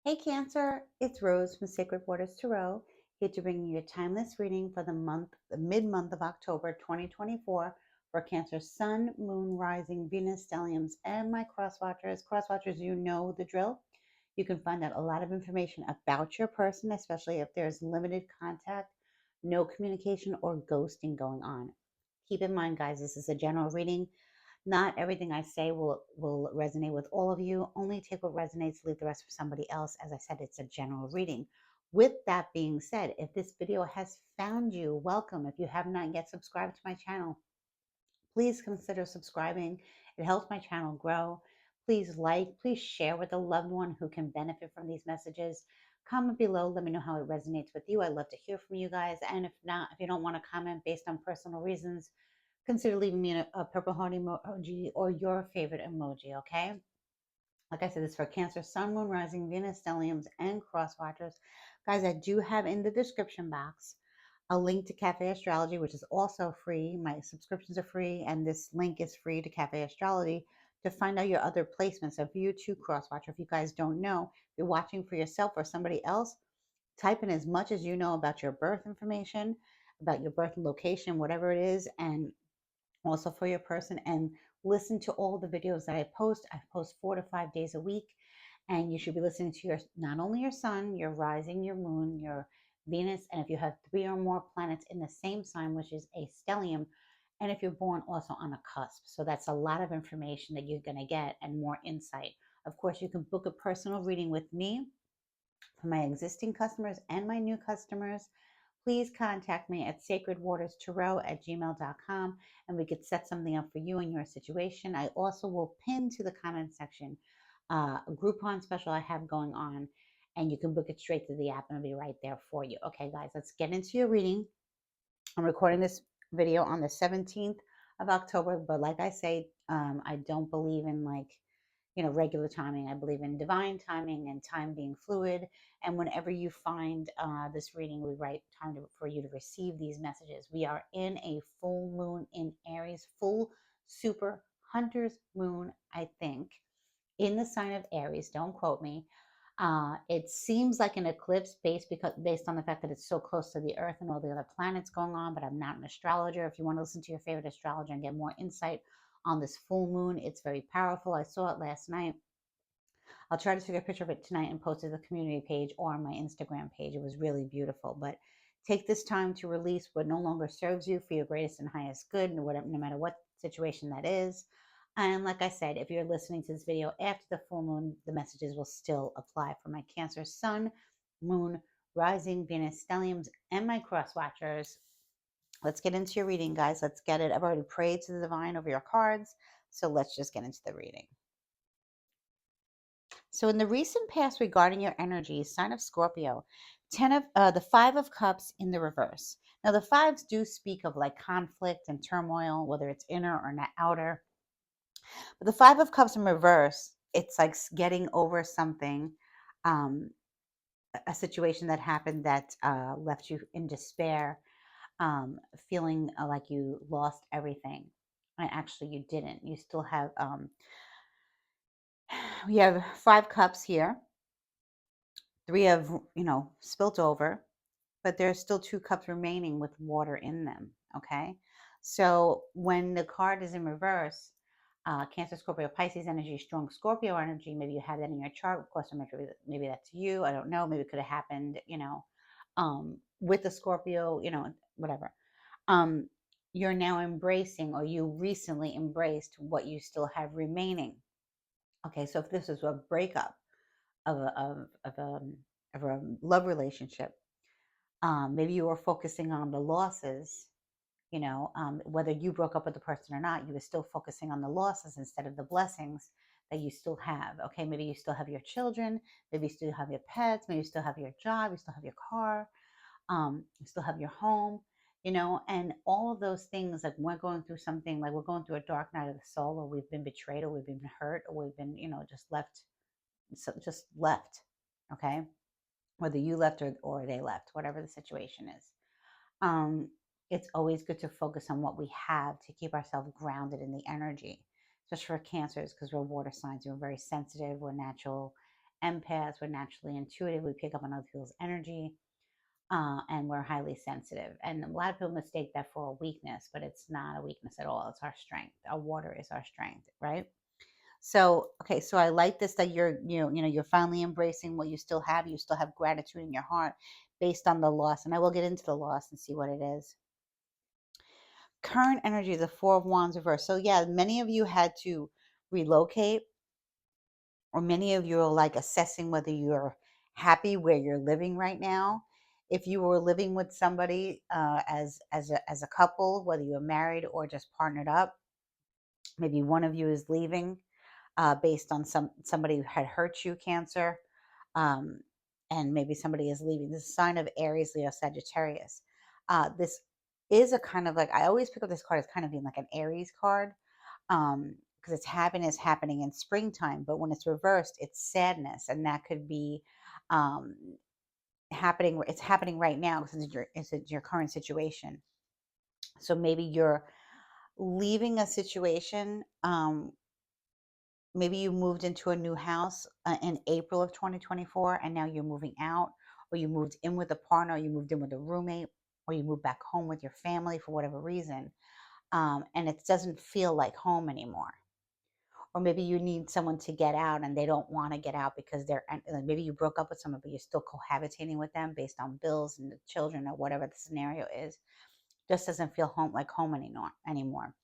Hey Cancer, it's Rose from Sacred Waters Tarot, here to bring you a timeless reading for the mid-month of October 2024 for Cancer Sun, Moon, Rising, Venus, Stelliums, and my crosswatchers. Crosswatchers, you know the drill. You can find out a lot of information about your person, especially if there's limited contact, no communication, or ghosting going on. Keep in mind, guys, this is a general reading. Not everything I say will resonate with all of you. Only take what resonates, leave the rest for somebody else. As I said, it's a general reading. With that being said, if this video has found you, welcome. If you have not yet subscribed to my channel, please consider subscribing. It helps my channel grow. Please like, please share with a loved one who can benefit from these messages. Comment below, let me know how it resonates with you. I'd love to hear from you guys. And if not, if you don't want to comment based on personal reasons, consider leaving me a purple heart emoji or your favorite emoji, okay? Like I said, this is for Cancer, Sun, Moon, Rising, Venus, Stelliums, and Cross Watchers. Guys, I do have in the description box a link to Cafe Astrology, which is also free. My subscriptions are free, and this link is free to Cafe Astrology to find out your other placements. So if you too cross watcher, if you guys don't know, if you're watching for yourself or somebody else, type in as much as you know about your birth information, about your birth location, whatever it is, and also for your person, and listen to all the videos that I post. I post 4 to 5 days a week, and you should be listening to your not only your sun, your rising, your moon, your Venus, and if you have 3 or more planets in the same sign, which is a stellium, and if you're born also on a cusp. So that's a lot of information that you're going to get and more insight. Of course, you can book a personal reading with me for my existing customers and my new customers. Please contact me at sacredwaterstarot@gmail.com, and we could set something up for you and your situation. I also will pin to the comment section a Groupon special I have going on, and you can book it straight through the app and it'll be right there for you. Okay, guys, let's get into your reading. I'm recording this video on the 17th of October, but like I say, I don't believe in regular timing. I believe in divine timing and time being fluid. And whenever you find this reading, we write time for you to receive these messages. We are in a full moon in Aries, full super hunter's moon, I think, in the sign of Aries. Don't quote me. It seems like an eclipse based on the fact that it's so close to the Earth and all the other planets going on, but I'm not an astrologer. If you want to listen to your favorite astrologer and get more insight on this full moon, it's very powerful. I saw it last night. I'll try to take a picture of it tonight and post it to the community page or on my Instagram page. It was really beautiful. But take this time to release what no longer serves you for your greatest and highest good, no matter what situation that is. And like I said, if you're listening to this video after the full moon, the messages will still apply for my Cancer Sun, Moon, Rising, Venus, Stelliums, and my cross watchers. Let's get into your reading, guys. Let's get it. I've already prayed to the divine over your cards, so let's just get into the reading. So in the recent past regarding your energy, sign of Scorpio, the 5 of Cups in the reverse. Now the fives do speak of like conflict and turmoil, whether it's inner or not outer. But the 5 of Cups in reverse, it's like getting over something, um, a situation that happened that left you in despair, feeling like you lost everything. And actually, you didn't. You still have. We have 5 cups here. 3 have spilt over, but there's still 2 cups remaining with water in them. Okay, so when the card is in reverse, Cancer, Scorpio, Pisces energy, strong Scorpio energy. Maybe you have that in your chart. Of course, maybe that's you. I don't know. Maybe it could have happened, with the Scorpio, whatever. Um, you're now embracing, or you recently embraced what you still have remaining. Okay, so if this is a breakup of a love relationship, maybe you were focusing on the losses. Whether you broke up with the person or not, you were still focusing on the losses instead of the blessings that you still have. Okay, maybe you still have your children, maybe you still have your pets, maybe you still have your job, you still have your car, you still have your home, and all of those things. Like we're going through something, like we're going through a dark night of the soul, or we've been betrayed, or we've been hurt, or we've been, just left. Okay, whether you left or they left, whatever the situation is. um, it's always good to focus on what we have to keep ourselves grounded in the energy, especially for cancers, because we're water signs. We're very sensitive. We're natural empaths. We're naturally intuitive. We pick up on other people's energy, and we're highly sensitive. And a lot of people mistake that for a weakness, but it's not a weakness at all. It's our strength. Our water is our strength, right? So, okay, so I like this that you're finally embracing what you still have. You still have gratitude in your heart based on the loss. And I will get into the loss and see what it is. Current energy is the Four of Wands reverse. So yeah, many of you had to relocate, or many of you are like assessing whether you're happy where you're living right now. If you were living with somebody as a couple, whether you're married or just partnered up, maybe one of you is leaving based on somebody who had hurt you, Cancer, um, and maybe somebody is leaving. This is a sign of Aries, Leo, Sagittarius. This is a kind of like, I always pick up this card as kind of being like an Aries card, because it's happiness happening in springtime, but when it's reversed, it's sadness, and that could be um, happening. It's happening right now since it's your current situation. So maybe you're leaving a situation. Maybe you moved into a new house in April of 2024, and now you're moving out, or you moved in with a partner, or you moved in with a roommate, or you moved back home with your family for whatever reason, and it doesn't feel like home anymore. Or maybe you need someone to get out and they don't want to get out because maybe you broke up with someone, but you're still cohabitating with them based on bills and the children or whatever the scenario is. Just doesn't feel home anymore.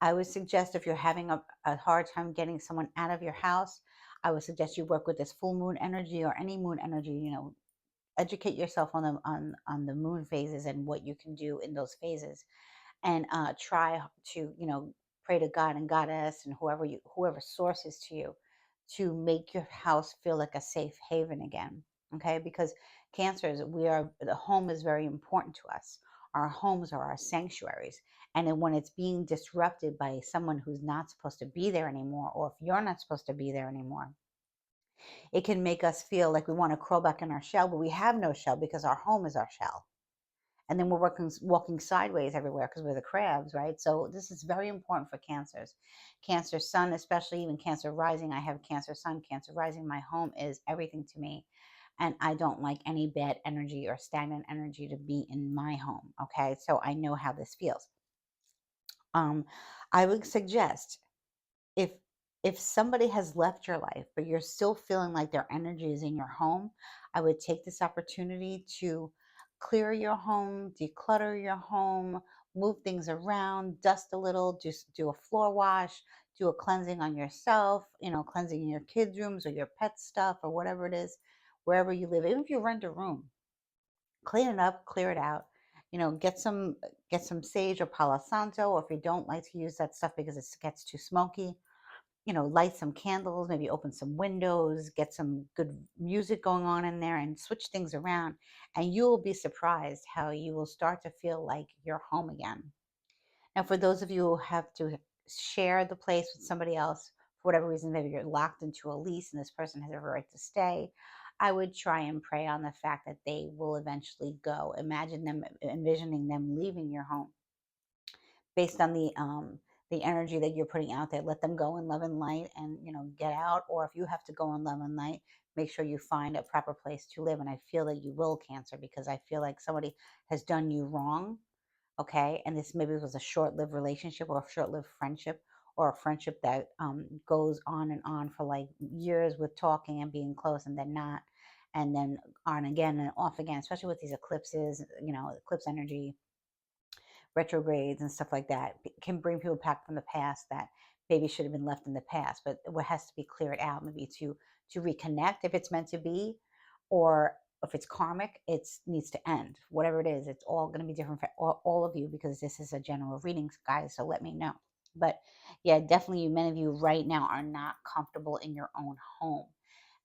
I would suggest, if you're having a hard time getting someone out of your house, I would suggest you work with this full moon energy or any moon energy. Educate yourself on the moon phases and what you can do in those phases, and try to pray to God and Goddess and whoever sources to you, to make your house feel like a safe haven again. Okay, because Cancers, the home is very important to us. Our homes are our sanctuaries, and then when it's being disrupted by someone who's not supposed to be there anymore, or if you're not supposed to be there anymore, it can make us feel like we want to crawl back in our shell, but we have no shell because our home is our shell, and then we're walking sideways everywhere because we're the crabs, right? So this is very important for Cancers. Cancer Sun, especially, even Cancer Rising. I have Cancer Sun, Cancer Rising. My home is everything to me, and I don't like any bad energy or stagnant energy to be in my home. Okay, so I know how this feels. Um, I would suggest, if somebody has left your life but you're still feeling like their energy is in your home, I would take this opportunity to clear your home, declutter your home, move things around, dust a little, just do a floor wash, do a cleansing on yourself, cleansing your kids' rooms or your pet stuff or whatever it is, wherever you live. Even if you rent a room, clean it up, clear it out. Get some sage or palo santo, or if you don't like to use that stuff because it gets too smoky, light some candles, maybe open some windows, get some good music going on in there, and switch things around. And you will be surprised how you will start to feel like you're home again. Now, for those of you who have to share the place with somebody else, for whatever reason, maybe you're locked into a lease and this person has every right to stay, I would try and pray on the fact that they will eventually go. Envisioning them leaving your home based on the energy that you're putting out there. Let them go in love and light, and get out. Or if you have to go in love and light, make sure you find a proper place to live. And I feel that you will, Cancer, because I feel like somebody has done you wrong. Okay, and this maybe was a short-lived relationship or a short-lived friendship, or a friendship that goes on and on for like years with talking and being close, and then not, and then on again and off again, especially with these eclipses, eclipse energy, retrogrades and stuff like that can bring people back from the past that maybe should have been left in the past, but what has to be cleared out, maybe to reconnect if it's meant to be, or if it's karmic, it needs to end. Whatever it is, it's all going to be different for all of you, because this is a general reading, guys. So let me know. But yeah, definitely, many of you right now are not comfortable in your own home,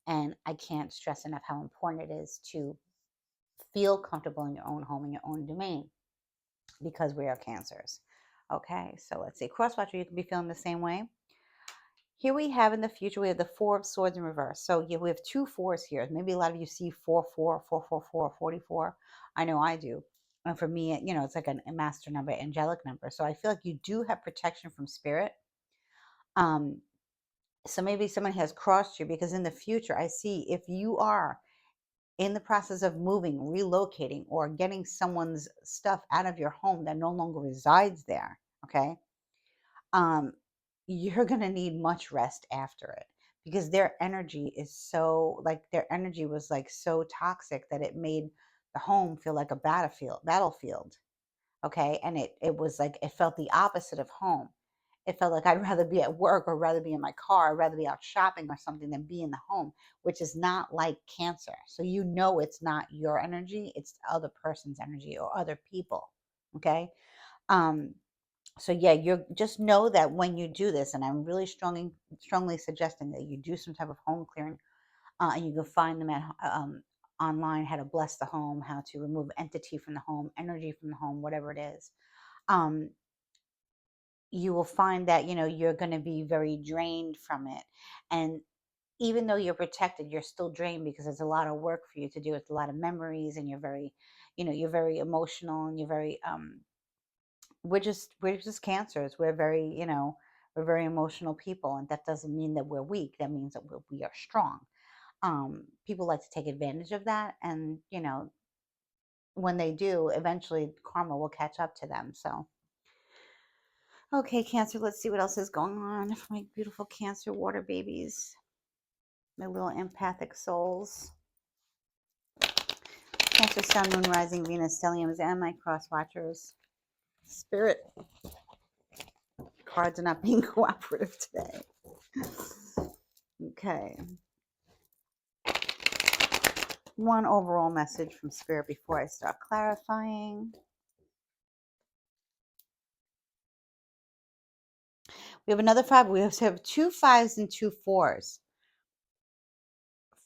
and I can't stress enough how important it is to feel comfortable in your own home, in your own domain, because we are Cancers. Okay, so let's see. Crosswatcher, you can be feeling the same way. Here we have, in the future, we have the Four of Swords in reverse. So yeah, we have two fours here. Maybe a lot of you see 4, 4, 4, 4, 4, 44. I know I do. And for me, it's like a master number, angelic number. So I feel like you do have protection from spirit. Um, So maybe someone has crossed you, because in the future, I see if you are in the process of moving, relocating, or getting someone's stuff out of your home that no longer resides there, okay? Um, you're gonna need much rest after it, because their energy is so, like, their energy was like so toxic that it made the home feel like a battlefield, okay? And it was like it felt the opposite of home. It felt like I'd rather be at work, or rather be in my car, or rather be out shopping or something than be in the home, which is not like Cancer. So you know it's not your energy, it's the other person's energy or other people. Okay. Um, so yeah, you're just know that when you do this, and I'm really strongly suggesting that you do some type of home clearing, and you can find them at online, how to bless the home, how to remove entity from the home, energy from the home, whatever it is. Um, you will find that you're going to be very drained from it, and even though you're protected, you're still drained, because it's a lot of work for you to do. It's a lot of memories, and you're very emotional, and you're very we're just Cancers. We're very, we're very emotional people, and that doesn't mean that we're weak. That means that we are strong. People like to take advantage of that, and when they do, eventually karma will catch up to them. So okay, Cancer, let's see what else is going on for my beautiful Cancer water babies, my little empathic souls. Cancer, Sun, Moon, Rising, Venus, stelliums, and my cross watchers. Spirit cards are not being cooperative today. Okay. One overall message from Spirit before I start clarifying. We have another 5. We also have 2 5s and 2 4s.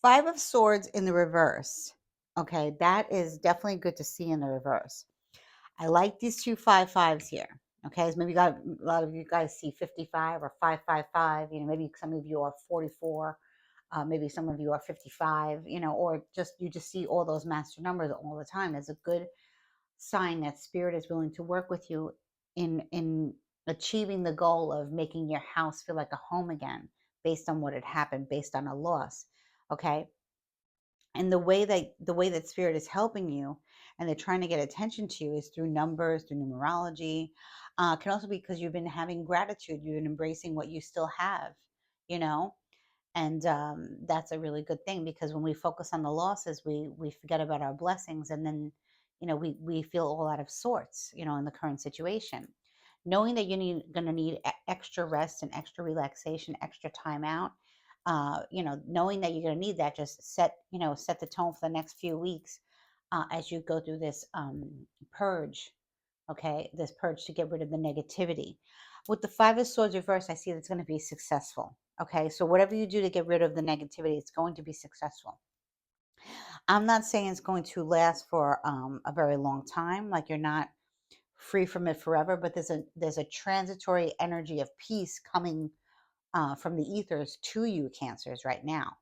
5 of Swords in the reverse. Okay, that is definitely good to see in the reverse. I like these 2 5 5s here. Okay, as maybe a lot of you guys see 55 or 555. Maybe some of you are 44. Maybe some of you are 55. Or you just see all those master numbers all the time. It's a good sign that Spirit is willing to work with you in achieving the goal of making your house feel like a home again, based on what had happened, based on a loss. Okay, and the way that Spirit is helping you, and they're trying to get attention to you, is through numbers, through numerology. Can also be because you've been having gratitude, you've been embracing what you still have, you know and that's a really good thing, because when we focus on the losses, we forget about our blessings, and then we feel all out of sorts, in the current situation. Knowing that going to need extra rest and extra relaxation, extra time out, knowing that you're going to need that, just set the tone for the next few weeks, as you go through this purge. Okay, this purge to get rid of the negativity. With the 5 of Swords reverse, I see that's going to be successful. Okay, so whatever you do to get rid of the negativity, it's going to be successful. I'm not saying it's going to last for a very long time, like you're not free from it forever, but there's a transitory energy of peace coming from the ethers to you, Cancers, right now.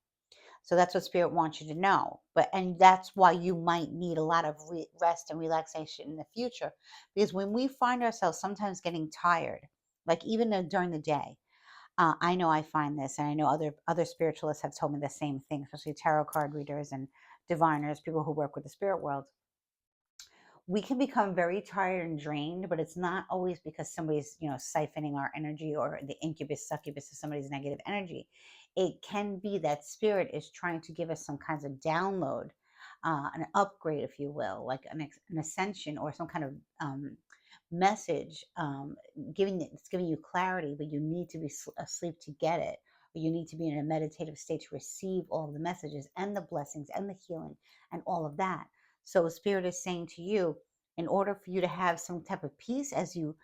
So that's what Spirit wants you to know. And that's why you might need a lot of rest and relaxation in the future. Because when we find ourselves sometimes getting tired, like even during the day, I know I find this, and I know other spiritualists have told me the same thing, especially tarot card readers and diviners, people who work with the spirit world. We can become very tired and drained, but it's not always because somebody's, siphoning our energy, or the incubus, succubus of somebody's negative energy. It can be that Spirit is trying to give us some kinds of download, an upgrade, if you will, like an ascension, or some kind of message, it's giving you clarity, but you need to be asleep to get it. Or you need to be in a meditative state to receive all of the messages and the blessings and the healing and all of that. So Spirit is saying to you, in order for you to have some type of peace as you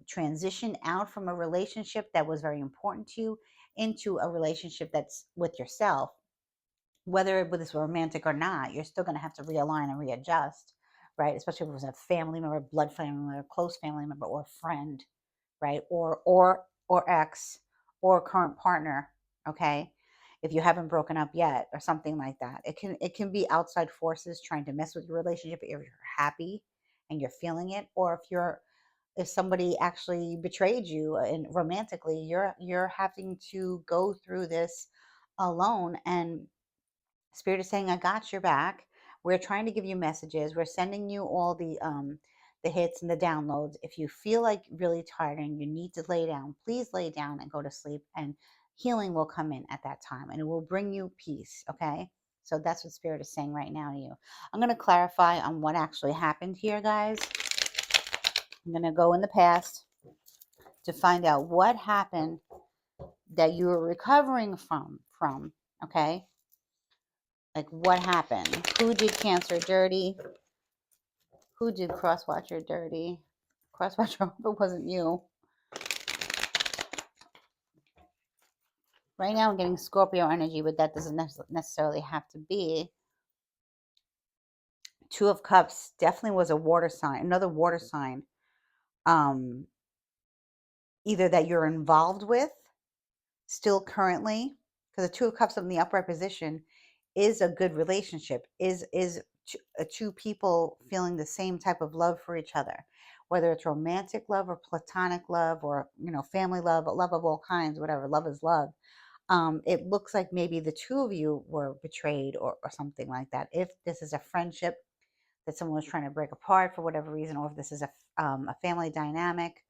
transition out from a relationship that was very important to you, into a relationship that's with yourself, whether it was romantic or not, you're still going to have to realign and readjust, right? Especially if it was a family member, blood family member, close family member, or friend, right? Or ex, or current partner. Okay, if you haven't broken up yet, or something like that, it can be outside forces trying to mess with your relationship. If you're happy and you're feeling it, or if you're if somebody actually betrayed you and romantically, you're having to go through this alone. And Spirit is saying, I got your back. We're trying to give you messages. We're sending you all the hits and the downloads. If you feel like really tired and you need to lay down, please lay down and go to sleep, and healing will come in at that time and it will bring you peace. Okay. So that's what Spirit is saying right now to you. I'm going to clarify on what actually happened here, guys. I'm going to go in the past to find out what happened that you were recovering from. Okay. Like what happened? Who did Cancer dirty? Who did Crosswatcher dirty? Crosswatcher, I hope it wasn't you. Right now I'm getting Scorpio energy, but that doesn't necessarily have to be. Two of Cups definitely was a water sign, another water sign. Um, Either that you're involved with still currently, because the Two of Cups in the upright position is a good relationship, is two people feeling the same type of love for each other, whether it's romantic love or platonic love or family love, love of all kinds, whatever. Love is love. It looks like maybe the two of you were betrayed or something like that. If this is a friendship that someone was trying to break apart for whatever reason, or if this is a family dynamic,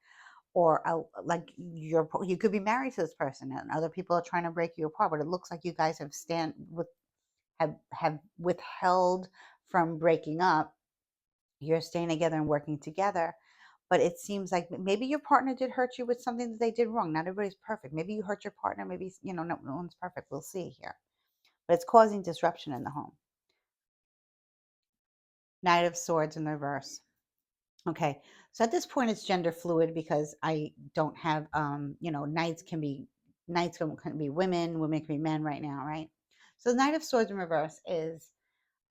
or like you could be married to this person and other people are trying to break you apart, but it looks like you guys have withheld from breaking up. You're staying together and working together, but it seems like maybe your partner did hurt you with something that they did wrong. Not everybody's perfect. Maybe you hurt your partner. Maybe no one's perfect. We'll see here, but it's causing disruption in the home. Knight of Swords in reverse. Okay, so at this point it's gender fluid because I don't have knights can be women, women can be men right now, right? So the Knight of Swords in reverse is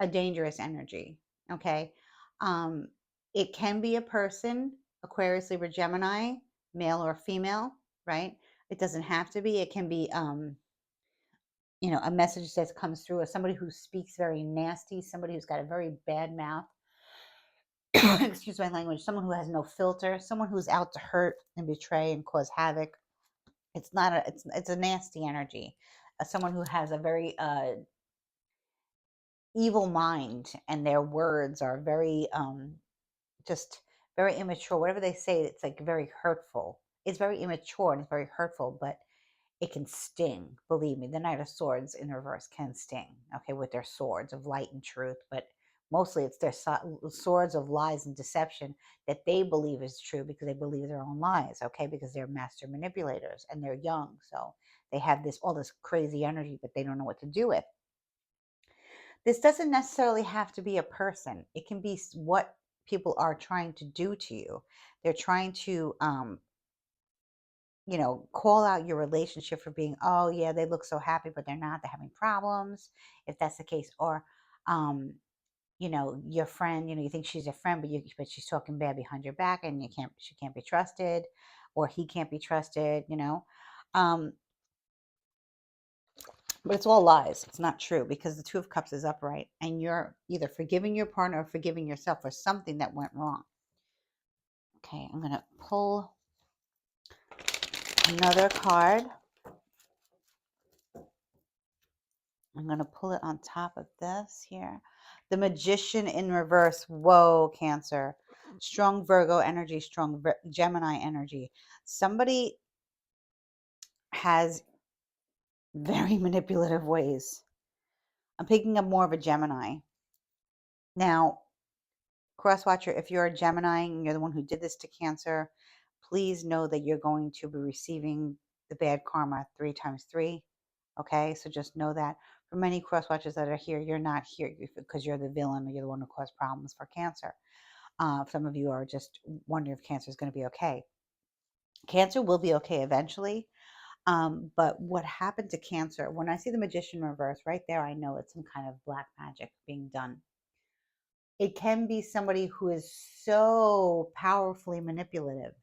a dangerous energy. Okay, um, it can be a person, Aquarius, Libra, Gemini, male or female, right? It doesn't have to be. It can be a message that comes through, or somebody who speaks very nasty, somebody who's got a very bad mouth. Excuse my language. Someone who has no filter, someone who's out to hurt and betray and cause havoc. It's not a it's a nasty energy. Someone who has a very evil mind, and their words are very just very immature. Whatever they say, it's like very hurtful. It's very immature and it's very hurtful, but it can sting. Believe me, the Knight of Swords in reverse can sting. Okay, with their swords of light and truth, but mostly it's their swords of lies and deception that they believe is true because they believe their own lies. Okay, because they're master manipulators and they're young, so they have all this crazy energy that they don't know what to do with. This doesn't necessarily have to be a person. It can be what people are trying to do to you. They're trying to call out your relationship for being, oh yeah, they look so happy, but they're not. They're having problems, if that's the case. Or, your friend, you think she's a friend, but she's talking bad behind your back, and she can't be trusted, or he can't be trusted. Um, but it's all lies. It's not true because the Two of Cups is upright, and you're either forgiving your partner or forgiving yourself for something that went wrong. Okay, I'm gonna pull another card. I'm going to pull it on top of this here. The Magician in reverse. Whoa, Cancer. Strong Virgo energy, strong Gemini energy. Somebody has very manipulative ways. I'm picking up more of a Gemini. Now, Crosswatcher, if you're a Gemini and you're the one who did this to Cancer, please know that you're going to be receiving the bad karma 3 times 3. Okay, so just know that. For many cross watchers that are here, you're not here because you're the villain or you're the one who caused problems for Cancer. Some of you are just wondering if Cancer is going to be okay. Cancer will be okay eventually. But what happened to Cancer, when I see the Magician reverse right there, I know it's some kind of black magic being done. It can be somebody who is so powerfully manipulative,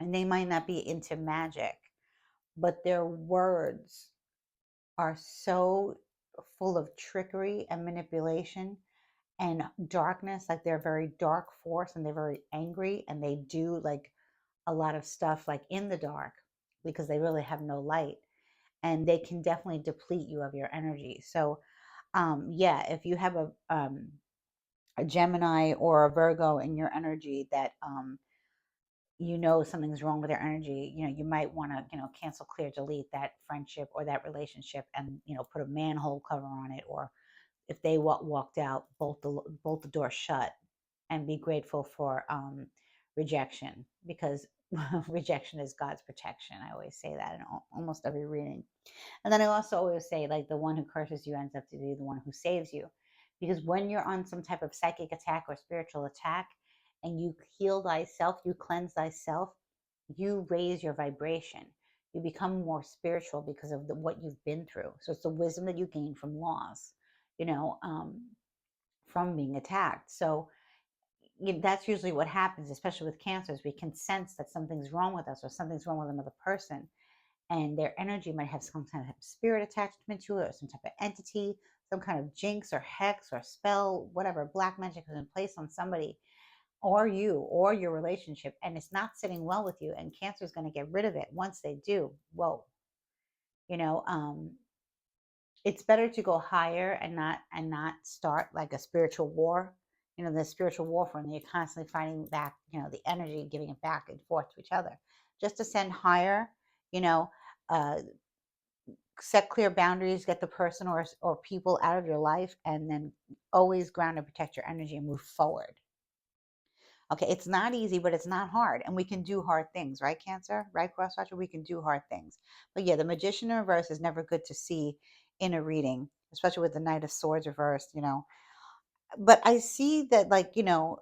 and they might not be into magic, but their words are so full of trickery and manipulation, and darkness, like they're a very dark force and they're very angry and they do like a lot of stuff like in the dark because they really have no light, and they can definitely deplete you of your energy. So yeah, if you have a Gemini or a Virgo in your energy that something's wrong with their energy, you might want to cancel, clear, delete that friendship or that relationship, and put a manhole cover on it, or if they walked out, bolt the door shut, and be grateful for rejection, because rejection is God's protection. I always say that in almost every reading. And then I also always say, like, the one who curses you ends up to be the one who saves you. Because when you're on some type of psychic attack or spiritual attack and you heal thyself, you cleanse thyself, you raise your vibration. You become more spiritual because of what you've been through. So it's the wisdom that you gain from loss, you know, um, from being attacked. So that's usually what happens, especially with cancers. We can sense that something's wrong with us or something's wrong with another person, and their energy might have some kind of spirit attachment to it, or some type of entity, some kind of jinx or hex or spell, whatever black magic is in place on somebody or you or your relationship, and it's not sitting well with you. And cancer is going to get rid of it. Once they do, whoa, you know, it's better to go higher and not start like a spiritual war. The spiritual warfare, and you're constantly fighting back, the energy, giving it back and forth to each other. Just ascend higher, you know, uh, set clear boundaries, get the person or people out of your life, and then always ground and protect your energy and move forward. Okay, it's not easy, but it's not hard, and we can do hard things, right, Cancer? Right, Crosswatcher? We can do hard things. But yeah, the Magician in reverse is never good to see in a reading, especially with the Knight of Swords reversed. But I see that, like, now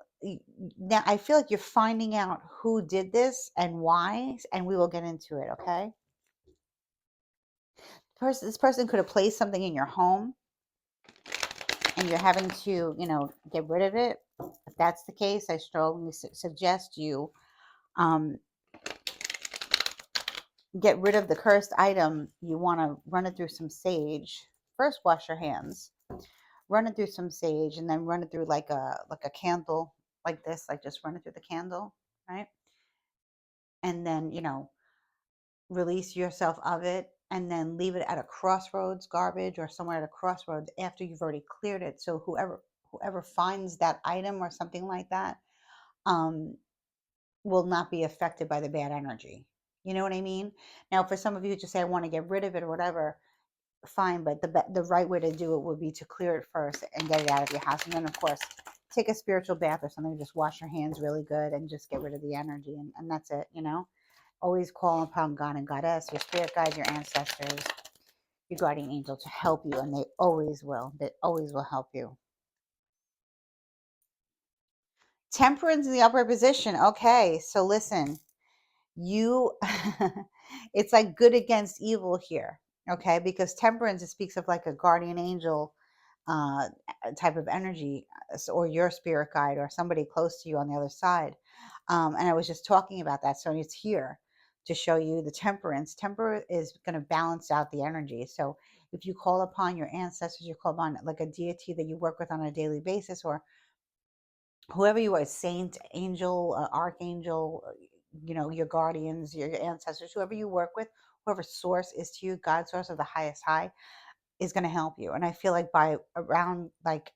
I feel like you're finding out who did this and why, and we will get into it, okay? This person could have placed something in your home and you're having to, get rid of it. If that's the case, I strongly suggest you um, get rid of the cursed item. You want to run it through some sage. First, wash your hands. Run it through some sage, and then run it through like a candle, like this. Like, just run it through the candle, right? And then release yourself of it, and then leave it at a crossroads, garbage, or somewhere at a crossroads after you've already cleared it. So whoever finds that item or something like that um, will not be affected by the bad energy. You know what I mean? Now, for some of you to say, I want to get rid of it or whatever, fine, but the right way to do it would be to clear it first and get it out of your house. And then, of course, take a spiritual bath or something, just wash your hands really good and just get rid of the energy. And that's it. Always call upon God and Goddess, your spirit guide, your ancestors, your guardian angel to help you, and they always will. They always will help you. Temperance in the upright position. Okay, so listen, you it's like good against evil here, okay? Because temperance, it speaks of like a guardian angel uh type of energy, or your spirit guide or somebody close to you on the other side. And I was just talking about that, so it's here to show you the temper is going to balance out the energy. So if you call upon your ancestors, you call upon like a deity that you work with on a daily basis, or whoever you are, saint, angel, archangel, your guardians, your ancestors, whoever you work with, whoever source is to you, God, source of the highest high, is going to help you. And I feel like by around like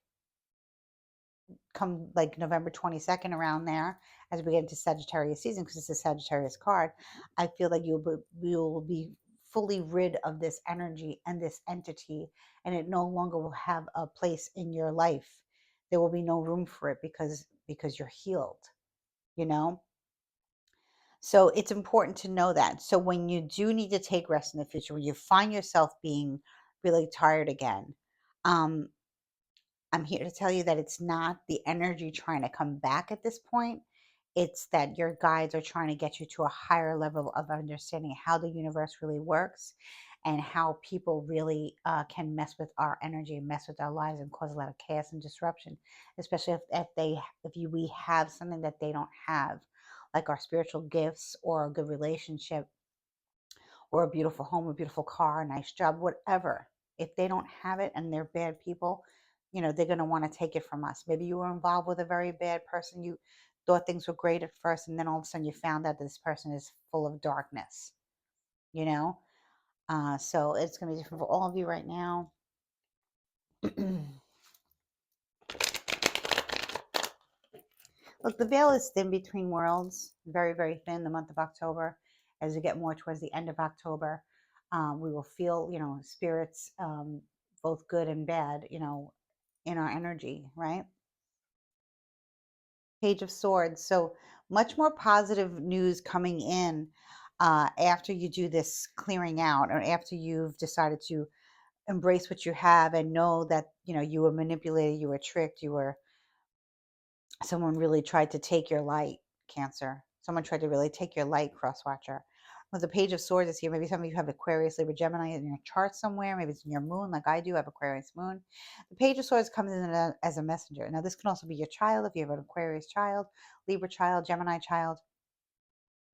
come like November 22nd, around there, as we get into Sagittarius season, because it's a Sagittarius card, I feel like you'll be fully rid of this energy and this entity, and it no longer will have a place in your life. There will be no room for it because you're healed, you know? So it's important to know that. So when you do need to take rest in the future, when you find yourself being really tired again, um, I'm here to tell you that it's not the energy trying to come back at this point. It's that your guides are trying to get you to a higher level of understanding how the universe really works, and how people really can mess with our energy and mess with our lives and cause a lot of chaos and disruption, especially we have something that they don't have, like our spiritual gifts or a good relationship or a beautiful home, a beautiful car, a nice job, whatever. If they don't have it and they're bad people, they're going to want to take it from us. Maybe you were involved with a very bad person. You thought things were great at first, and then all of a sudden you found out this person is full of darkness, you know? So it's going to be different for all of you right now. Look, the veil is thin between worlds, very, very thin, the month of October. As we get more towards the end of October, we will feel, spirits, both good and bad, in our energy, right? Page of Swords. So much more positive news coming in after you do this clearing out, or after you've decided to embrace what you have and know that, you were manipulated, you were tricked, someone really tried to take your light, Cancer. Someone tried to really take your light, Crosswatcher. Well, the Page of Swords is here. Maybe some of you have Aquarius, Libra, Gemini in your chart somewhere. Maybe it's in your moon, like I do. I have Aquarius moon. The Page of Swords comes in as a messenger. Now, this can also be your child if you have an Aquarius child, Libra child, Gemini child.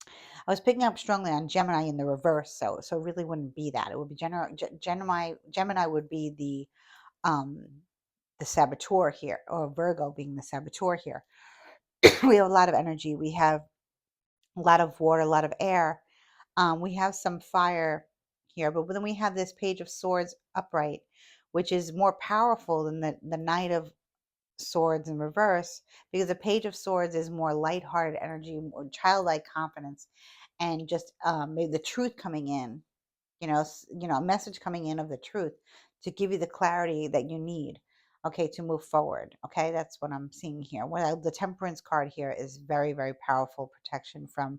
I was picking up strongly on Gemini in the reverse, so it really wouldn't be that. It would be Gemini. Gemini would be the saboteur here, or Virgo being the saboteur here. We have a lot of energy. We have a lot of water, a lot of air. We have some fire here, but then we have this Page of Swords upright, which is more powerful than the Knight of Swords in reverse, because the Page of Swords is more lighthearted energy, more childlike confidence, and just maybe the truth coming in, a message coming in of the truth to give you the clarity that you need, okay, to move forward. Okay, that's what I'm seeing here. Well, the Temperance card here is very, very powerful protection from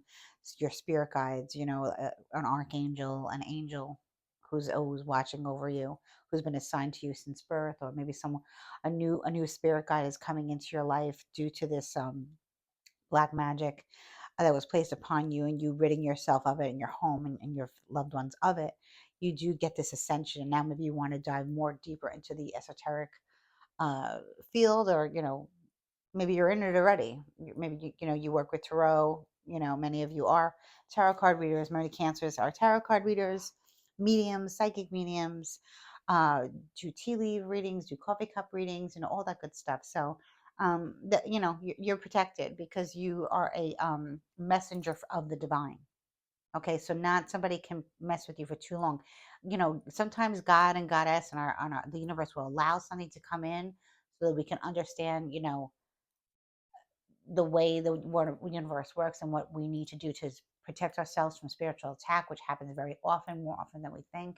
your spirit guides, an archangel, an angel who's always watching over you, who's been assigned to you since birth, or maybe a new spirit guide is coming into your life due to this black magic that was placed upon you, and you ridding yourself of it in your home, and your loved ones of it. You do get this ascension, and now maybe you want to dive more deeper into the esoteric uh, field, or maybe you're in it already. Maybe you work with tarot. Many of you are tarot card readers. Many Cancers are tarot card readers, mediums, psychic mediums, uh, do tea leaf readings, do coffee cup readings, all that good stuff. So that you're protected because you are a messenger of the divine. Okay, so not somebody can mess with you for too long. Sometimes God and Goddess and the universe will allow something to come in so that we can understand, the way the universe works and what we need to do to protect ourselves from spiritual attack, which happens very often, more often than we think.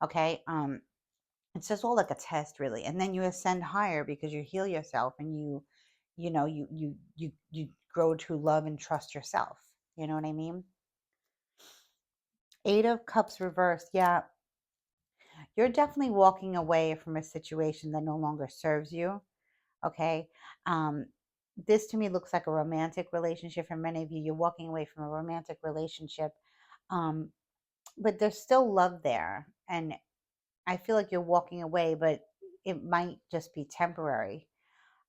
Okay, it's just all like a test, really, and then you ascend higher because you heal yourself, and you grow to love and trust yourself. You know what I mean? Eight of Cups reversed. Yeah, you're definitely walking away from a situation that no longer serves you. Okay. Um, this to me looks like a romantic relationship for many of you. You're walking away from a romantic relationship, um, but there's still love there. And I feel like you're walking away, but it might just be temporary.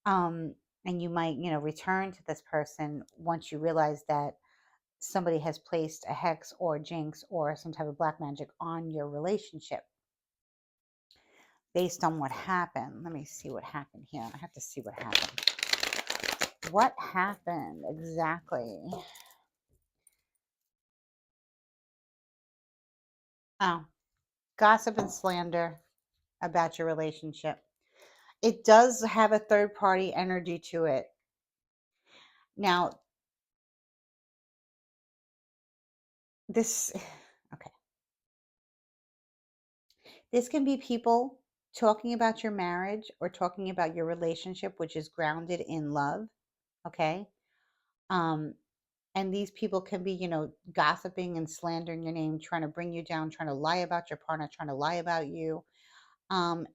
Um, and you might, return to this person once you realize that somebody has placed a hex or a jinx or some type of black magic on your relationship based on what happened. Let me see what happened here. I have to see what happened. What happened exactly? Oh, gossip and slander about your relationship. It does have a third party energy to it. Now, this, okay, this can be people talking about your marriage or talking about your relationship, which is grounded in love. Okay. Um, and these people can be, gossiping and slandering your name, trying to bring you down, trying to lie about your partner, trying to lie about you. Um,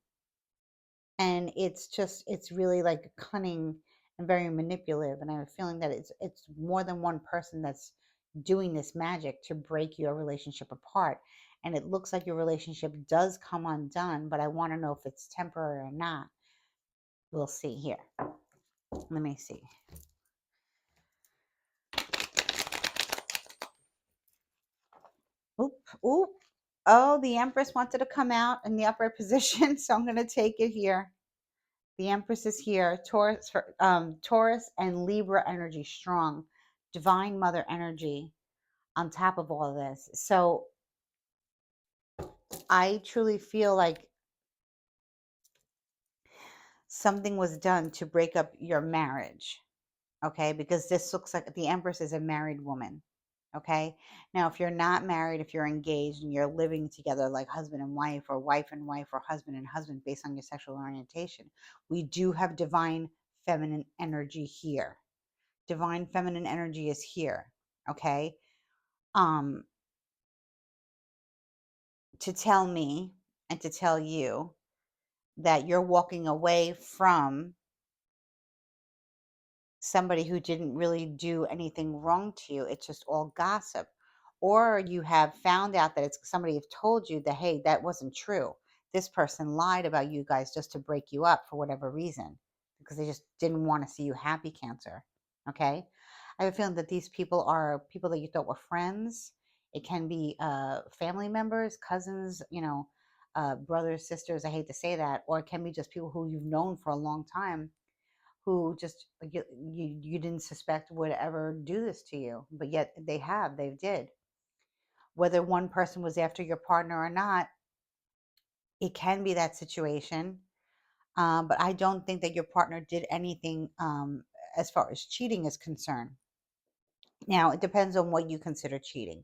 and it's really like cunning and very manipulative, and I have a feeling that it's more than one person that's doing this magic to break your relationship apart. And it looks like your relationship does come undone, but I want to know if it's temporary or not. We'll see here. Let me see. Oop, oop. Oh, the Empress wanted to come out in the upright position, so I'm going to take it here. The Empress is here. Taurus and Libra energy strong. Divine Mother energy on top of all of this. So I truly feel like something was done to break up your marriage. Okay, because this looks like the Empress is a married woman. Okay, now if you're not married, if you're engaged and you're living together like husband and wife or husband and husband based on your sexual orientation, we do have divine feminine energy here. Divine feminine energy is here. Okay, um, to tell me and to tell you that you're walking away from somebody who didn't really do anything wrong to you. It's just all gossip. Or you have found out that it's somebody have told you that, hey, that wasn't true. This person lied about you guys just to break you up for whatever reason, because they just didn't want to see you happy, Cancer. Okay. I have a feeling that these people are people that you thought were friends. It can be family members, cousins, brothers, sisters. I hate to say that. Or it can be just people who you've known for a long time who just you didn't suspect would ever do this to you, but yet they did. Whether one person was after your partner or not, it can be that situation. But I don't think that your partner did anything as far as cheating is concerned. Now, it depends on what you consider cheating.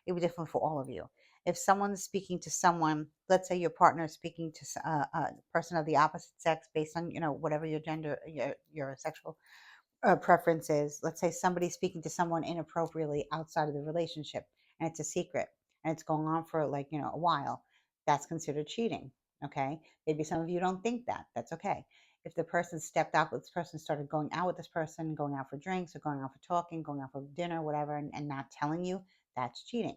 It would be different for all of you. If someone's speaking to someone, let's say your partner is speaking to a person of the opposite sex based on, whatever your gender, your sexual preferences. Let's say somebody's speaking to someone inappropriately outside of the relationship and it's a secret and it's going on for like, a while. That's considered cheating. Okay. Maybe some of you don't think that. That's okay. If the person stepped out with this person, started going out with this person, going out for drinks or going out for talking, going out for dinner, whatever, and not telling you, that's cheating.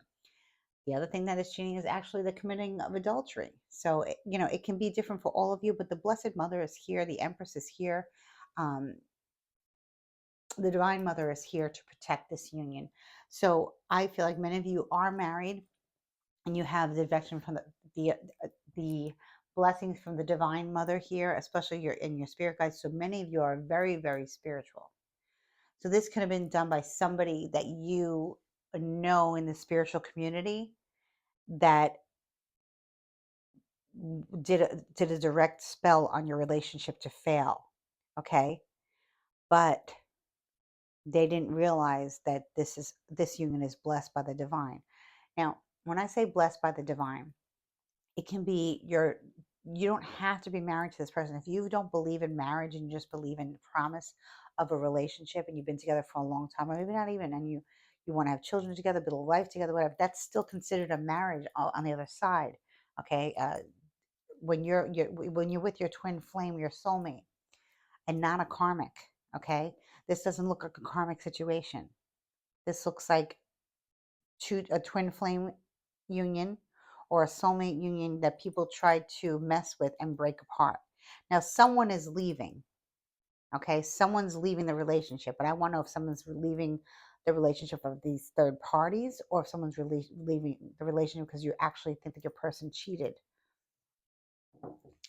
The other thing that is cheating is actually the committing of adultery. So, it can be different for all of you, but the Blessed Mother is here. The Empress is here. Um, the Divine Mother is here to protect this union. So I feel like many of you are married and you have the affection from the blessings from the Divine Mother here, especially your spirit guides. So many of you are very, very spiritual. So this could have been done by somebody that you know in the spiritual community that did a direct spell on your relationship to fail. Okay? But they didn't realize that this union is blessed by the divine. Now, when I say blessed by the divine, it can be you don't have to be married to this person. If you don't believe in marriage and you just believe in the promise of a relationship and you've been together for a long time, or maybe not even, and you want to have children together, build a life together, whatever, that's still considered a marriage on the other side. Okay, when you're with your twin flame, your soulmate, and not a karmic. Okay, this doesn't look like a karmic situation. This looks like a twin flame union or a soulmate union that people tried to mess with and break apart. Now, someone is leaving. Okay, someone's leaving the relationship, but I want to know if someone's leaving the relationship of these third parties or if someone's really leaving the relationship because you actually think that your person cheated.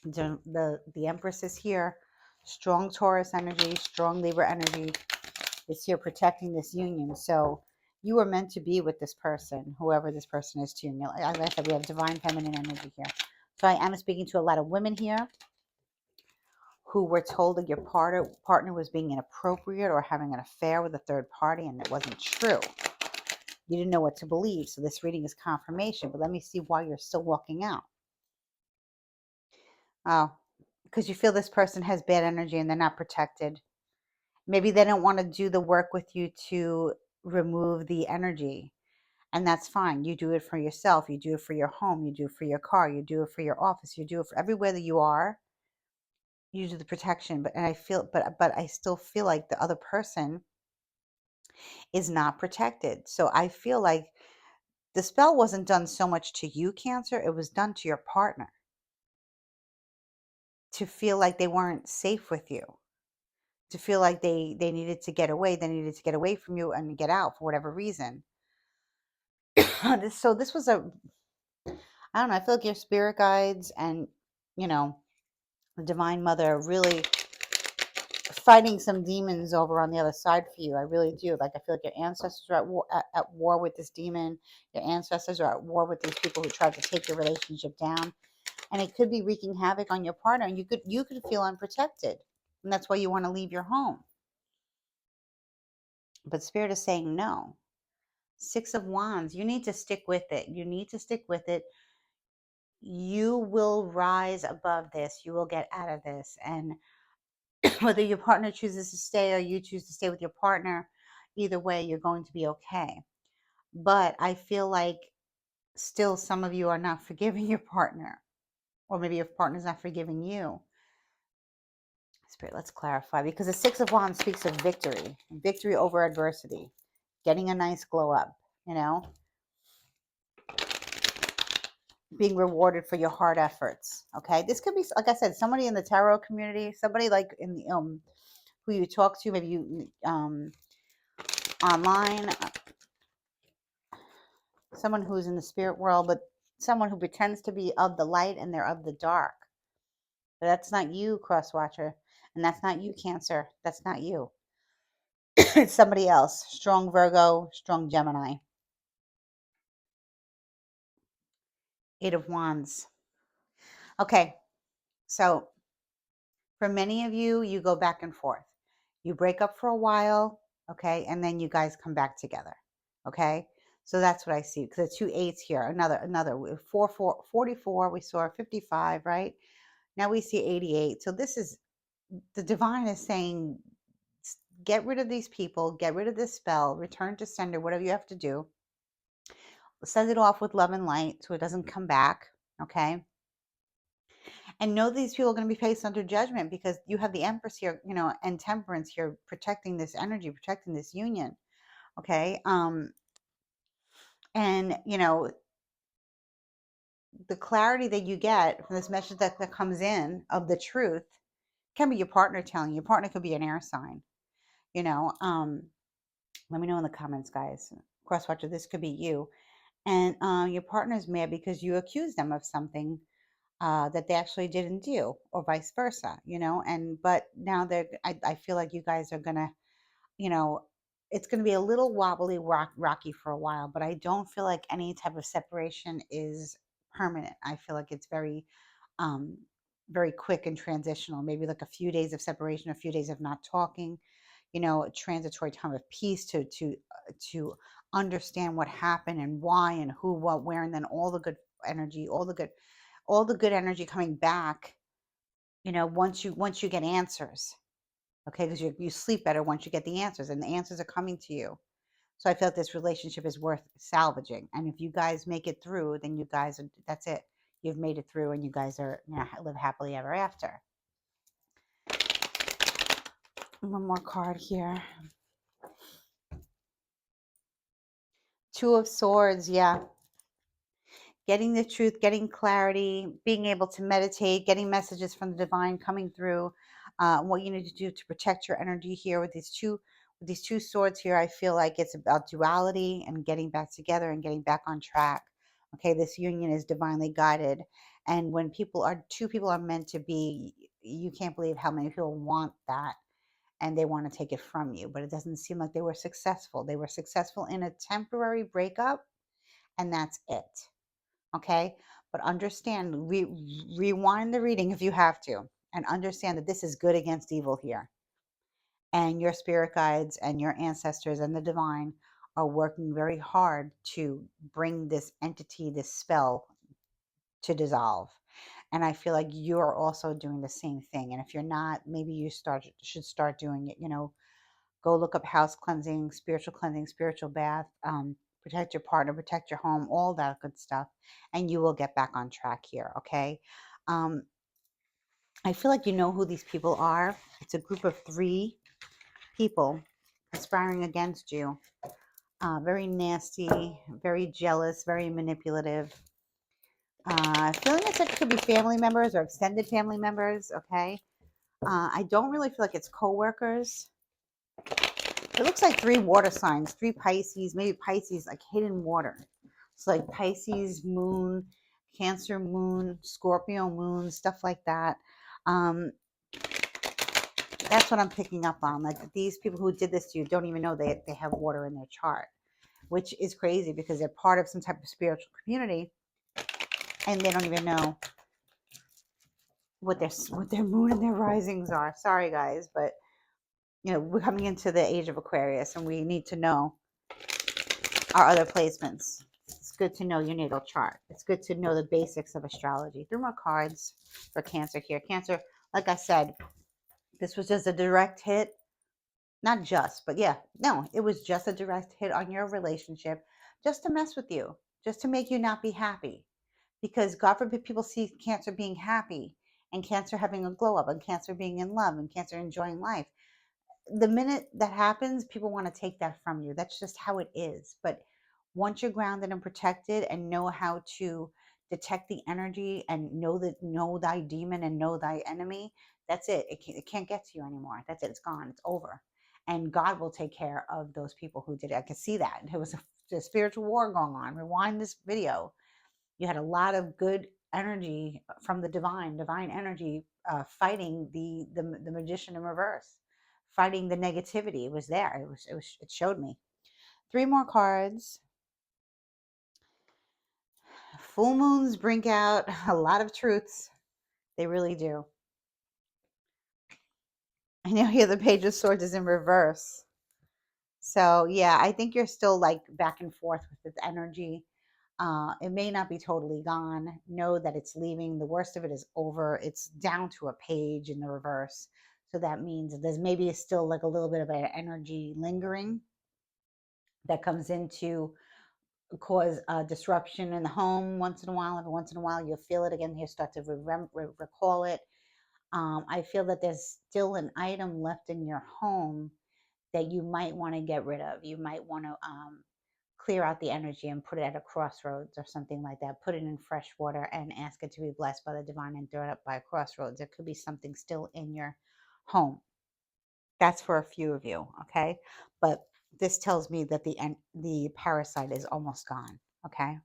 The Empress is here. Strong Taurus energy, strong Libra energy is here protecting this union. So you were meant to be with this person, whoever this person is to you. Like I said, we have divine feminine energy here. So I am speaking to a lot of women here who were told that your partner was being inappropriate or having an affair with a third party, and it wasn't true. You didn't know what to believe. So this reading is confirmation. But let me see why you're still walking out. Oh, because you feel this person has bad energy and they're not protected. Maybe they don't want to do the work with you to remove the energy. And that's fine. You do it for yourself. You do it for your home. You do it for your car. You do it for your office. You do it for everywhere that you are. You do the protection. But I still feel like the other person is not protected. So I feel like the spell wasn't done so much to you, Cancer. It was done to your partner to feel like they weren't safe with you, to feel like they needed to get away. They needed to get away from you and get out for whatever reason. So this was I don't know, I feel like your spirit guides and, the Divine Mother really fighting some demons over on the other side for you. I really do. Like, I feel like your ancestors are at war with this demon. Your ancestors are at war with these people who tried to take your relationship down. And it could be wreaking havoc on your partner. And you could feel unprotected. And that's why you want to leave your home. But Spirit is saying no. Six of Wands, you need to stick with it. You need to stick with it. You will rise above this. You will get out of this. And whether your partner chooses to stay or you choose to stay with your partner, either way, you're going to be okay. But I feel like still some of you are not forgiving your partner, or maybe your partner's not forgiving you. Spirit, let's clarify, because the Six of Wands speaks of victory, victory over adversity, getting a nice glow up, you know, being rewarded for your hard efforts. Okay, this could be, like I said, somebody in the tarot community, somebody like in the who you talk to, maybe you online, someone who's in the spirit world, but someone who pretends to be of the light and they're of the dark. But that's not you, cross watcher, and that's not you, Cancer. That's not you. It's somebody else. Strong Virgo, strong Gemini. Eight of Wands. Okay, so for many of you, you go back and forth. You break up for a while, okay, and then you guys come back together, okay? So that's what I see, because the two eights here. Another 44, we saw 55, right? Now we see 88. So this is, the divine is saying, get rid of these people, get rid of this spell, return to sender, whatever you have to do. Send it off with love and light so it doesn't come back, okay? And know these people are going to be placed under judgment, because you have the Empress here, you know, and Temperance here, protecting this energy, protecting this union, okay? And, you know, the clarity that you get from this message that comes in of the truth can be your partner telling you. Your partner could be an air sign, you know. Let me know in the comments, guys. Crosswatcher, this could be you. And your partner's mad because you accused them of something that they actually didn't do, or vice versa, you know. And but now I feel like you guys are gonna, you know, it's gonna be a little wobbly, rocky for a while, but I don't feel like any type of separation is permanent. I feel like it's um, very quick and transitional. Maybe like a few days of separation, a few days of not talking, you know, a transitory time of peace to understand what happened and why and who, what, where, and then all the good energy, all the good energy coming back, you know, once you get answers, okay? Because you sleep better once you get the answers, and the answers are coming to you. So I feel like this relationship is worth salvaging, and if you guys make it through, then you guys are, that's it. You've made it through, and you guys are, you know, live happily ever after. One more card here. Two of Swords, yeah. Getting the truth, getting clarity, being able to meditate, getting messages from the divine coming through. What you need to do to protect your energy here with these two swords here. I feel like it's about duality and getting back together and getting back on track. Okay, this union is divinely guided, and when two people are meant to be, you can't believe how many people want that, and they want to take it from you. But it doesn't seem like they were successful. They were successful in a temporary breakup, and that's it. Okay, but understand, rewind the reading if you have to, and understand that this is good against evil here, and your spirit guides and your ancestors and the divine are working very hard to bring this entity, this spell, to dissolve. And I feel like you're also doing the same thing, and if you're not, maybe you should start doing it, you know. Go look up house cleansing, spiritual bath, protect your partner, protect your home, all that good stuff, and you will get back on track here, okay? I feel like you know who these people are. It's a group of 3 people conspiring against you. Very nasty, very jealous, very manipulative. Feeling like it could be family members or extended family members, okay? I don't really feel like it's co-workers. It looks like 3 water signs, 3 Pisces, maybe Pisces, like hidden water. It's like Pisces moon, Cancer moon, Scorpio moon, stuff like that. That's what I'm picking up on. Like these people who did this to you don't even know they have water in their chart, which is crazy because they're part of some type of spiritual community and they don't even know what their moon and their risings are. Sorry guys, but we're coming into the age of Aquarius and we need to know our other placements. It's good to know your natal chart. It's good to know the basics of astrology. 3 more cards for Cancer here. Cancer, like I said, this was just a direct hit. Not just, but yeah, no, it was just a direct hit on your relationship just to mess with you, just to make you not be happy. Because God forbid people see Cancer being happy and Cancer having a glow up and Cancer being in love and Cancer enjoying life. The minute that happens, people want to take that from you. That's just how it is. But once you're grounded and protected and know how to detect the energy and know thy demon and know thy enemy, that's it. It can't get to you anymore. That's it. It's gone. It's over. And God will take care of those people who did it. I could see that. There was a spiritual war going on. Rewind this video. You had a lot of good energy from the divine energy fighting the magician in reverse, fighting the negativity. It was there. It showed me. 3 more cards. Full moons bring out a lot of truths. They really do. I know here the Page of Swords is in reverse. So yeah, I think you're still like back and forth with this energy. It may not be totally gone. Know that it's leaving. The worst of it is over. It's down to a page in the reverse. So that means there's maybe still like a little bit of an energy lingering that comes in to cause disruption in the home once in a while. Every once in a while, you'll feel it again. You start to recall it. I feel that there's still an item left in your home that you might want to get rid of. You might want to clear out the energy and put it at a crossroads or something like that. Put it in fresh water and ask it to be blessed by the divine and throw it up by a crossroads. There could be something still in your home. That's for a few of you, okay? But this tells me that the parasite is almost gone, okay?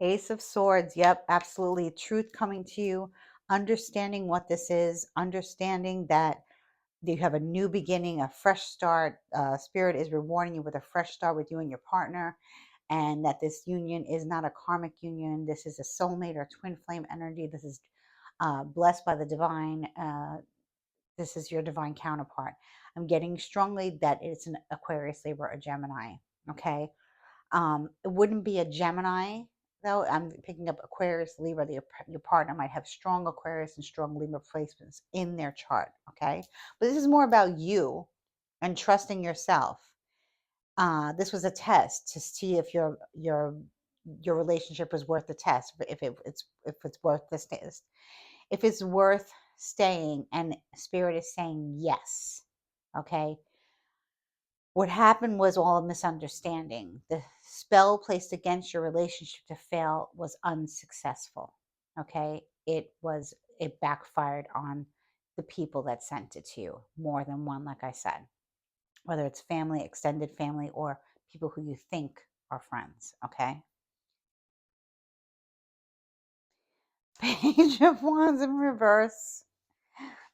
Ace of Swords, yep, absolutely. Truth coming to you, understanding what this is, understanding that you have a new beginning, a fresh start. Spirit is rewarding you with a fresh start with you and your partner, and that this union is not a karmic union. This is a soulmate or twin flame energy. This is blessed by the divine. This is your divine counterpart. I'm getting strongly that it's an Aquarius, Libra, or Gemini. Okay. It wouldn't be a Gemini though. I'm picking up Aquarius, Libra. Your partner might have strong Aquarius and strong Libra placements in their chart. Okay, but this is more about you and trusting yourself. This was a test to see if your relationship was worth the test. If it's worth this test, if it's worth staying, and Spirit is saying yes. Okay, what happened was all a misunderstanding. The spell placed against your relationship to fail was unsuccessful. Okay? It backfired on the people that sent it to you. More than one, like I said. Whether it's family, extended family, or people who you think are friends. Okay? Page of Wands in reverse.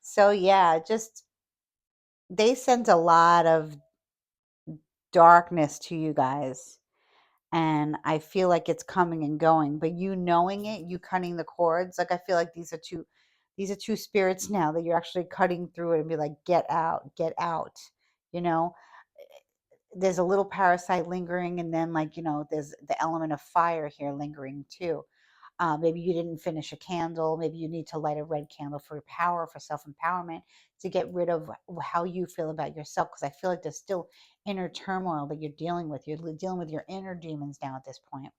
So yeah, just they sent a lot of darkness to you guys, and I feel like it's coming and going, but you knowing it, you cutting the cords, like I feel like these are two spirits now that you're actually cutting through it and be like, get out, you know. There's a little parasite lingering, and then like, there's the element of fire here lingering too. Maybe you didn't finish a candle. Maybe you need to light a red candle for power, for self-empowerment, to get rid of how you feel about yourself. Because I feel like there's still inner turmoil that you're dealing with. You're dealing with your inner demons now at this point,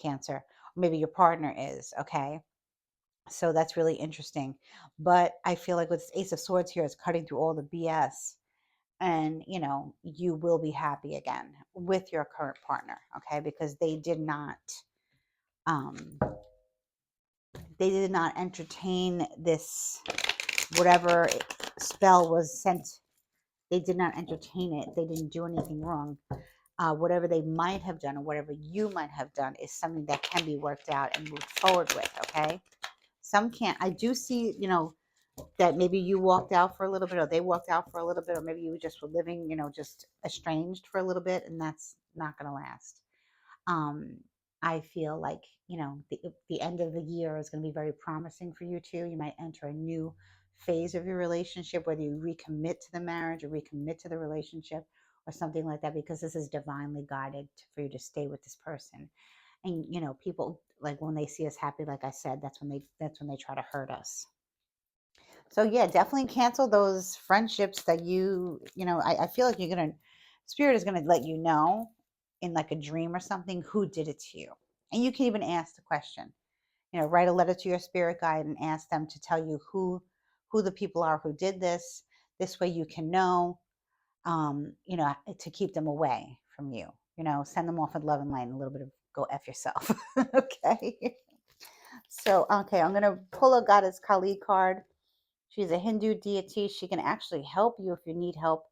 Cancer. Or maybe your partner is, okay? So that's really interesting. But I feel like with this Ace of Swords here is cutting through all the BS. And, you will be happy again with your current partner, okay? Because um, they did not entertain this, whatever spell was sent. They did not entertain it. They didn't do anything wrong. Whatever they might have done or whatever you might have done is something that can be worked out and moved forward with, okay? Some can't. I do see, that maybe you walked out for a little bit, or they walked out for a little bit, or maybe you just were living, just estranged for a little bit, and that's not going to last. um, I feel like, the end of the year is going to be very promising for you too. You might enter a new phase of your relationship, whether you recommit to the marriage or recommit to the relationship or something like that, because this is divinely guided for you to stay with this person. And, people, like, when they see us happy, like I said, that's when they try to hurt us. So yeah, definitely cancel those friendships that I feel like spirit is gonna let you know in like a dream or something who did it to you. And you can even ask the question. Write a letter to your spirit guide and ask them to tell you who the people are who did this. This way you can know, to keep them away from you. Send them off with love and light and a little bit of go F yourself. Okay. So, okay, I'm gonna pull a goddess Kali card. She's a Hindu deity. She can actually help you if you need help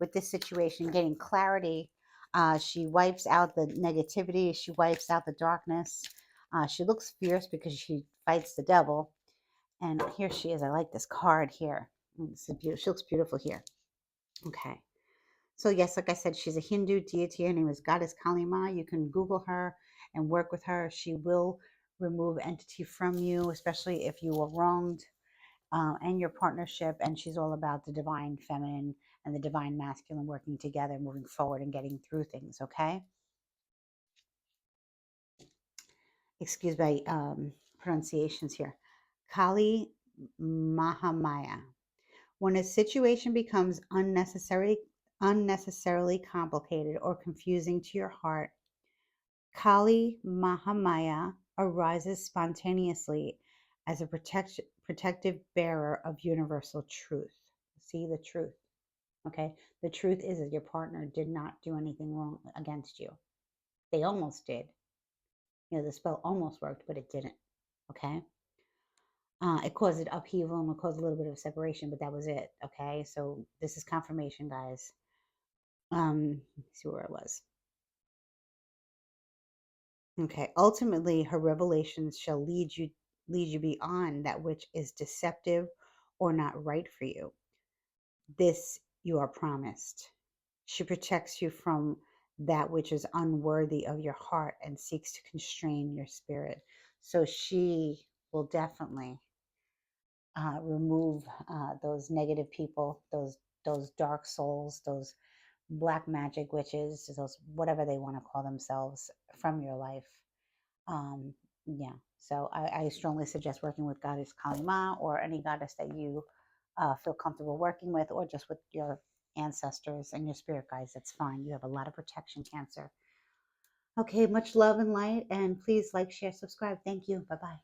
with this situation, getting clarity. She wipes out the negativity. She wipes out the darkness. She looks fierce because she fights the devil. And here she is. I like this card here. This is beautiful. She looks beautiful here. Okay. So yes, like I said, she's a Hindu deity. Her name is Goddess Kali Ma. You can Google her and work with her. She will remove entity from you, especially if you were wronged, and your partnership. And she's all about the divine feminine and the divine masculine working together, moving forward and getting through things. Okay. Excuse my pronunciations here. Kali Mahamaya. When a situation becomes unnecessarily complicated or confusing to your heart, Kali Mahamaya arises spontaneously as a protective bearer of universal truth. See the truth. Okay. The truth is that your partner did not do anything wrong against you. They almost did. The spell almost worked, but it didn't. Okay. It caused it upheaval and it caused a little bit of separation, but that was it. Okay. So this is confirmation, guys. Let's see where I was. Okay. Ultimately, her revelations shall lead you beyond that which is deceptive or not right for you. This you are promised. She protects you from that which is unworthy of your heart and seeks to constrain your spirit. So she will definitely remove those negative people, those dark souls, those black magic witches, those whatever they want to call themselves from your life. Yeah, so I strongly suggest working with Goddess Kali Ma or any goddess that you feel comfortable working with, or just with your ancestors and your spirit guides. That's fine. You have a lot of protection, Cancer. Okay, much love and light, and please like, share, subscribe. Thank you. Bye bye.